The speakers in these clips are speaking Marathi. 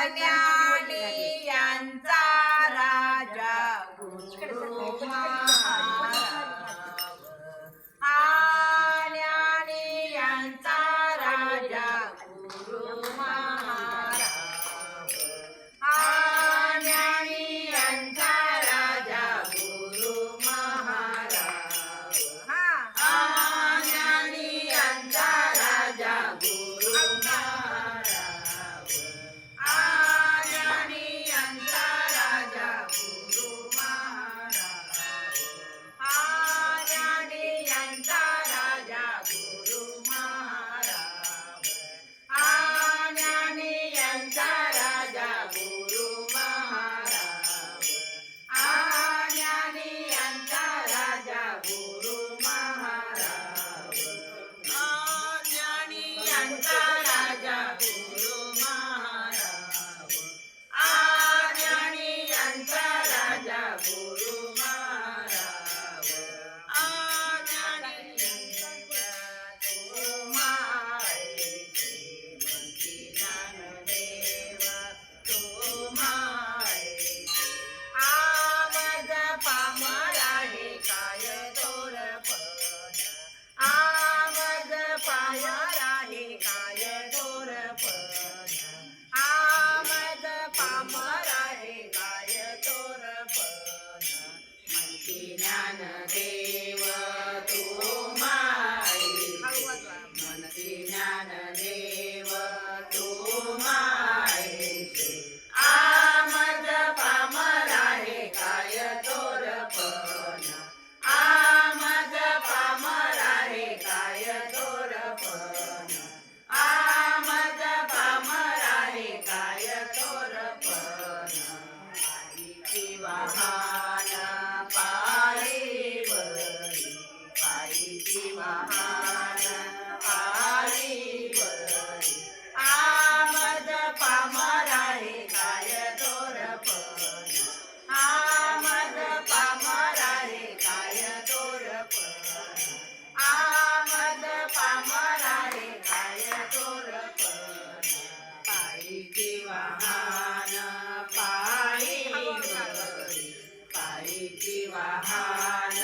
ज्ञानी यांचा राजा गुरु ज्ञानी यांचा राजा गुरु ज्ञानी यांचा राजा गुरु ज्ञानी यांचा राजा गुरु ज्ञानी यांचा राजा गुरु ज्ञानी यांचा राजा गुरु ज्ञानी यांचा राजा गुरु ज्ञानी यांचा राजा गुरु ज्ञानी यांचा राजा गुरु ज्ञानी यांचा राजा गुरु ज्ञानदेव तू माई मनती ज्ञानदेव तू माई आमद पामरा हे काय तोरपण आमद पामरा हे काय तोरपण आमद पामरा हे काय तोरपण पायीची वाहन पायीची वाहन पायी बरी आमद पामरा हे काय तोरपण आमद पामरा हे काय तोरपण आमद पामरा हे काय तोरपण पायीची वाहन पायी बरी पायीची वाहन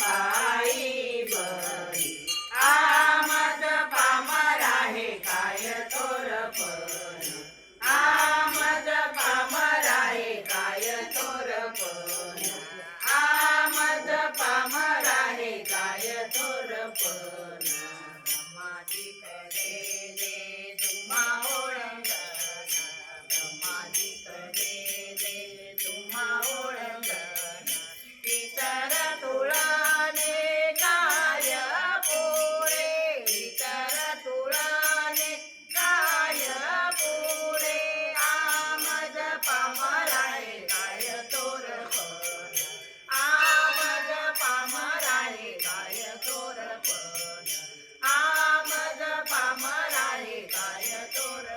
पायी बरी आमद पामरा हे काय तोरपण आमद पामरा हे काय तोरपण आमद पामरा हे काय तोरपण ब्रह्माजी करेले तुम्हा ओळंगण ब्रह्माजी करेले तुम्हा ओळंगण इतर तुळाने काय पुरे इतर तुळाने काय पुरे आमद पामरा हे काय तोरपण आमद पामरा हे काय तोरपण आमद पामरा हे काय तोरपण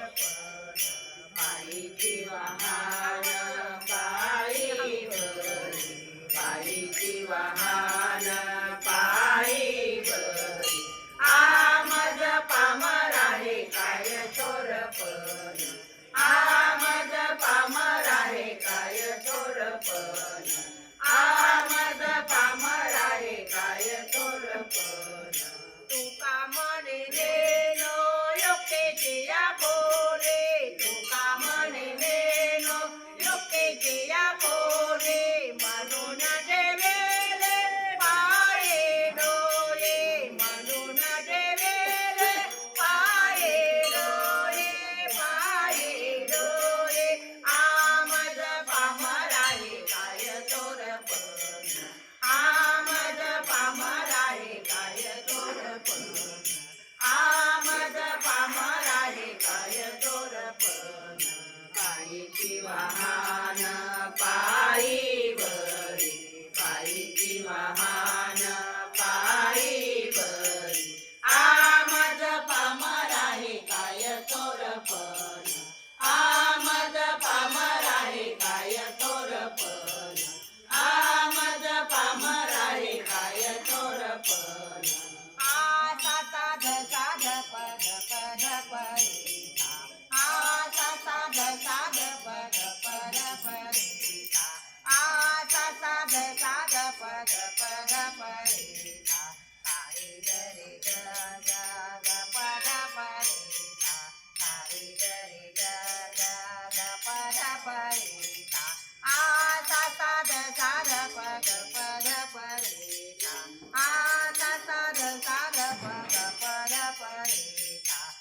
रे ता